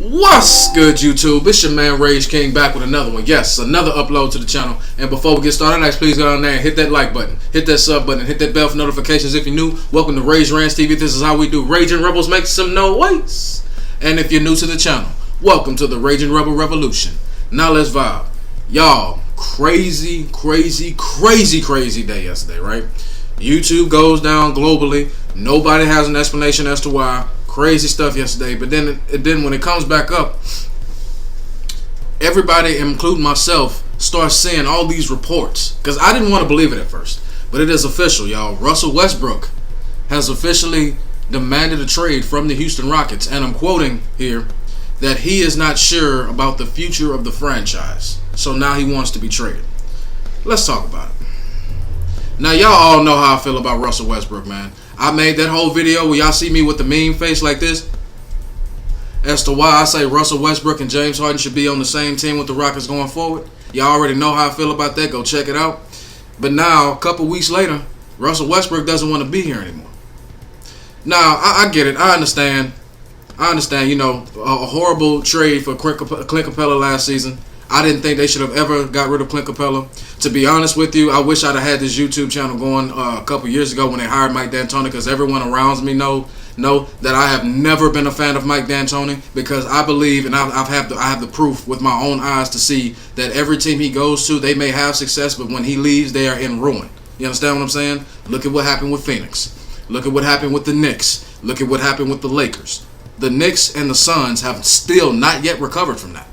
What's good, YouTube? It's your man Rage King back with another one. Yes, another upload to the channel. And before we get started, please go down there and hit that like button, hit that sub button, hit that bell for notifications if you're new. Welcome to Rage Rants TV. This is how we do. Raging Rebels make some noise. And if you're new to the channel, welcome to the Raging Rebel Revolution. Now let's vibe. Y'all, crazy day yesterday, right? YouTube goes down globally. Nobody has an explanation as to why. Crazy stuff yesterday, but then when it comes back up, everybody, including myself, starts seeing all these reports. Because I didn't want to believe it at first, but it is official, y'all. Russell Westbrook has officially demanded a trade from the Houston Rockets, and I'm quoting here that he is not sure about the future of the franchise. So now he wants to be traded. Let's talk about it. Now, y'all all know how I feel about Russell Westbrook, man. I made that whole video where y'all see me with the meme face like this as to why I say Russell Westbrook and James Harden should be on the same team with the Rockets going forward. Y'all already know how I feel about that. Go check it out. But now, a couple weeks later, Russell Westbrook doesn't want to be here anymore. Now, I get it. I understand, you know, a horrible trade for Clint Capella last season. I didn't think they should have ever got rid of Clint Capella. To be honest with you, I wish I'd have had this YouTube channel going a couple years ago when they hired Mike D'Antoni, because everyone around me know that I have never been a fan of Mike D'Antoni, because I believe, and I have the proof with my own eyes to see that every team he goes to, they may have success, but when he leaves, they are in ruin. You understand what I'm saying? Look at what happened with Phoenix. Look at what happened with the Knicks. Look at what happened with the Lakers. The Knicks and the Suns have still not yet recovered from that.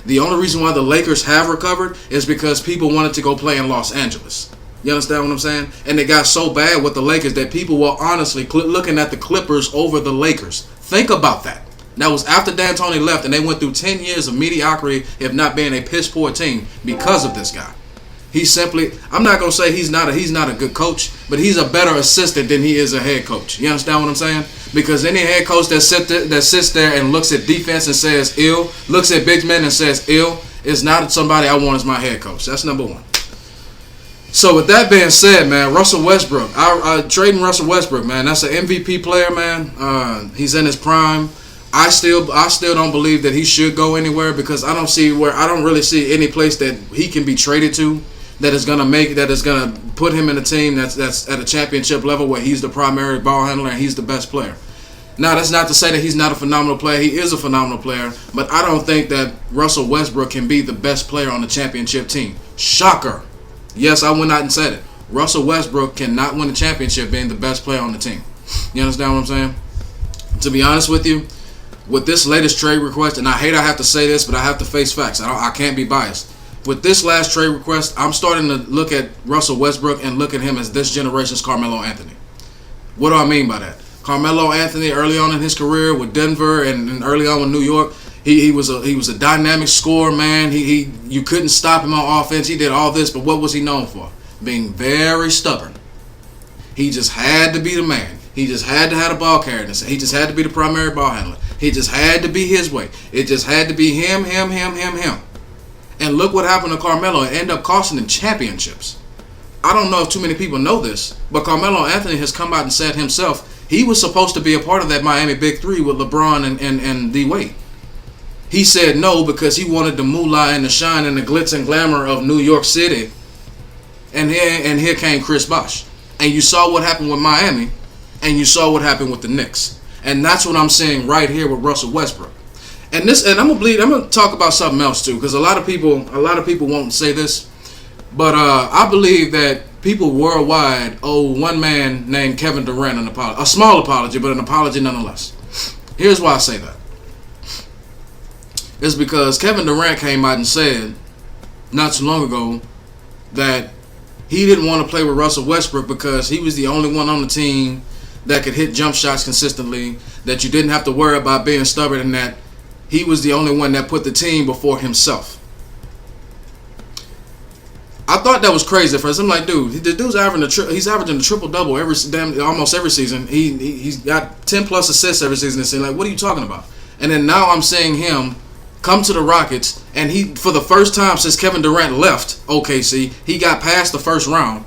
The only reason why the Lakers have recovered is because people wanted to go play in Los Angeles. You understand what I'm saying? And it got so bad with the Lakers that people were honestly looking at the Clippers over the Lakers. Think about that. That was after D'Antoni left, and they went through 10 years of mediocrity, if not being a piss-poor team, because of this guy. He's simply, I'm not going to say he's not a good coach, but he's a better assistant than he is a head coach. You understand what I'm saying? Because any head coach that sits there and looks at defense and says ill, looks at big men and says ill, is not somebody I want as my head coach. That's number one. So with that being said, man, Russell Westbrook, trading Russell Westbrook, man, that's an MVP player, man. He's in his prime. I still don't believe that he should go anywhere, because I don't really see any place that he can be traded to that is gonna put him in a team that's at a championship level where he's the primary ball handler and he's the best player. Now, that's not to say that he's not a phenomenal player. He is a phenomenal player, but I don't think that Russell Westbrook can be the best player on the championship team. Shocker. Yes, I went out and said it. Russell Westbrook cannot win a championship being the best player on the team. You understand what I'm saying? To be honest with you, with this latest trade request, and I hate I have to say this, but I have to face facts. I can't be biased. With this last trade request, I'm starting to look at Russell Westbrook and look at him as this generation's Carmelo Anthony. What do I mean by that? Carmelo Anthony, early on in his career with Denver and early on with New York, he was a dynamic scorer, man. You couldn't stop him on offense. He did all this, but what was he known for? Being very stubborn. He just had to be the man. He just had to have the ball carrier. He just had to be the primary ball handler. He just had to be his way. It just had to be him. And look what happened to Carmelo. It ended up costing him championships. I don't know if too many people know this, but Carmelo Anthony has come out and said himself he was supposed to be a part of that Miami Big Three with LeBron and D-Wade. He said no because he wanted the moolah and the shine and the glitz and glamour of New York City. And here came Chris Bosh. And you saw what happened with Miami, and you saw what happened with the Knicks. And that's what I'm saying right here with Russell Westbrook. And I'm gonna talk about something else too, because a lot of people won't say this, but I believe that people worldwide owe one man named Kevin Durant an apology, a small apology, but an apology nonetheless. Here's why I say that. It's because Kevin Durant came out and said not too long ago that he didn't want to play with Russell Westbrook because he was the only one on the team that could hit jump shots consistently, that you didn't have to worry about being stubborn, and that he was the only one that put the team before himself. I thought that was crazy at first. I'm like, dude, the dude's averaging a triple-double almost every season. He's got 10 plus assists every season. And like, what are you talking about? And then now I'm seeing him come to the Rockets, and he, for the first time since Kevin Durant left OKC, he got past the first round,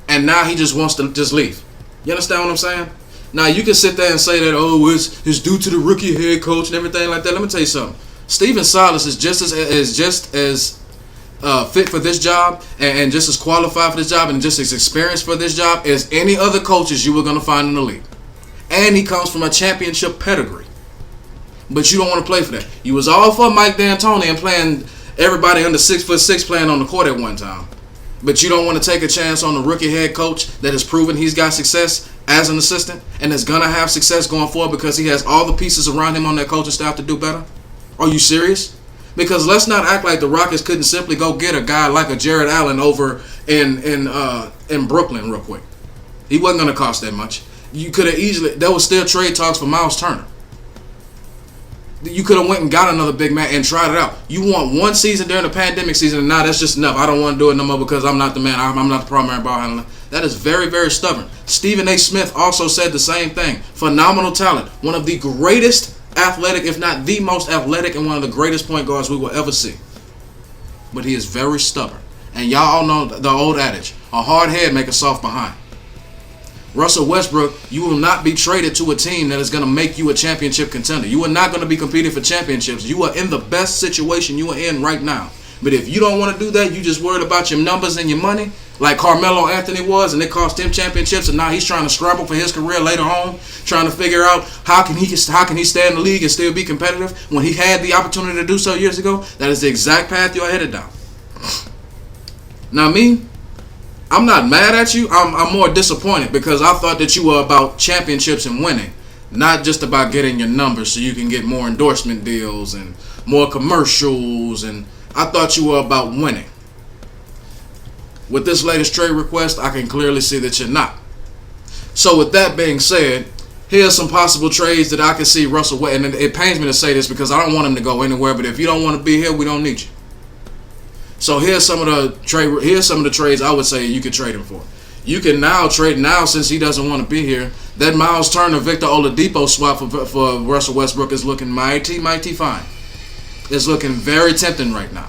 and now he just wants to just leave. You understand what I'm saying? Now you can sit there and say that, oh, it's due to the rookie head coach and everything like that. Let me tell you something. Steven Silas is just as fit for this job and just as qualified for this job and just as experienced for this job as any other coaches you were going to find in the league. And he comes from a championship pedigree. But you don't want to play for that. You was all for Mike D'Antoni and playing everybody under 6'6" playing on the court at one time. But you don't want to take a chance on the rookie head coach that has proven he's got success as an assistant and is going to have success going forward because he has all the pieces around him on that coaching staff to do better? Are you serious? Because let's not act like the Rockets couldn't simply go get a guy like a Jared Allen over in Brooklyn real quick. He wasn't going to cost that much. You could have easily, there was still trade talks for Miles Turner. You could have went and got another big man and tried it out. You want one season during the pandemic season, and now that's just enough. I don't want to do it no more because I'm not the man. I'm not the primary ball handler. That is very, very stubborn. Stephen A. Smith also said the same thing. Phenomenal talent. One of the greatest athletic, if not the most athletic, and one of the greatest point guards we will ever see. But he is very stubborn. And y'all all know the old adage, a hard head make a soft behind. Russell Westbrook, you will not be traded to a team that is going to make you a championship contender. You are not going to be competing for championships. You are in the best situation you are in right now. But if you don't want to do that, you just worried about your numbers and your money, like Carmelo Anthony was, and it cost him championships, and now he's trying to scramble for his career later on, trying to figure out how can he stay in the league and still be competitive when he had the opportunity to do so years ago. That is the exact path you're headed down. Now me, I'm not mad at you. I'm more disappointed because I thought that you were about championships and winning, not just about getting your numbers so you can get more endorsement deals and more commercials. And I thought you were about winning. With this latest trade request, I can clearly see that you're not. So with that being said, here's some possible trades that I can see Russell Westbrook. And it pains me to say this because I don't want him to go anywhere. But if you don't want to be here, we don't need you. So here's some of the trades I would say you could trade him for. You can now trade since he doesn't want to be here. That Miles Turner, Victor Oladipo swap for Russell Westbrook is looking mighty fine. It's looking very tempting right now.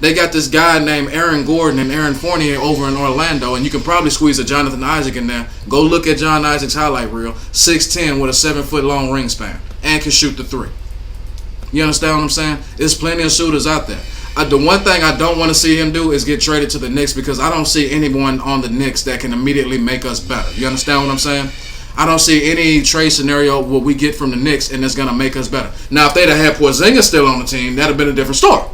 They got this guy named Aaron Gordon and Aaron Fournier over in Orlando, and you can probably squeeze a Jonathan Isaac in there. Go look at John Isaac's highlight reel. 6'10" with a 7-foot long wingspan and can shoot the three. You understand what I'm saying? There's plenty of shooters out there. The one thing I don't want to see him do is get traded to the Knicks because I don't see anyone on the Knicks that can immediately make us better. You understand what I'm saying? I don't see any trade scenario where we get from the Knicks and it's going to make us better. Now, if they'd have had Porzingis still on the team, that would have been a different story.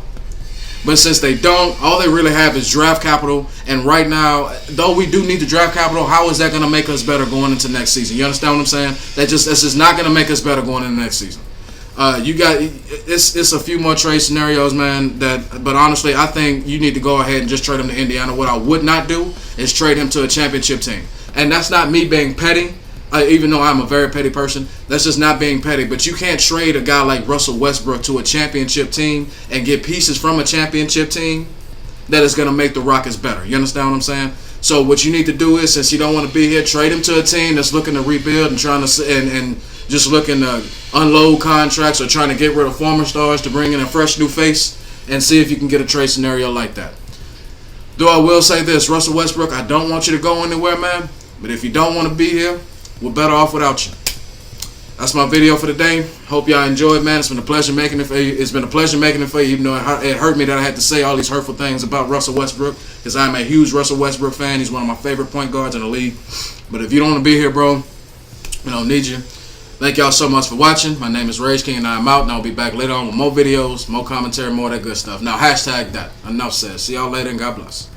But since they don't, all they really have is draft capital. And right now, though we do need the draft capital, how is that going to make us better going into next season? You understand what I'm saying? That's just not going to make us better going into next season. It's a few more trade scenarios, man. But honestly, I think you need to go ahead and just trade him to Indiana. What I would not do is trade him to a championship team. And that's not me being petty, even though I'm a very petty person. That's just not being petty. But you can't trade a guy like Russell Westbrook to a championship team and get pieces from a championship team that is going to make the Rockets better. You understand what I'm saying? So what you need to do is, since you don't want to be here, trade him to a team that's looking to rebuild and trying to and just looking to unload contracts or trying to get rid of former stars to bring in a fresh new face and see if you can get a trade scenario like that. Though I will say this, Russell Westbrook, I don't want you to go anywhere, man. But if you don't want to be here, we're better off without you. That's my video for today. Hope y'all enjoyed, man. It's been a pleasure making it for you. It's been a pleasure making it for you, even though it hurt me that I had to say all these hurtful things about Russell Westbrook, because I'm a huge Russell Westbrook fan. He's one of my favorite point guards in the league. But if you don't want to be here, bro, we don't need you. Thank y'all so much for watching. My name is Rage King, and I'm out. And I'll be back later on with more videos, more commentary, more of that good stuff. Now, hashtag that. Enough said. See y'all later, and God bless.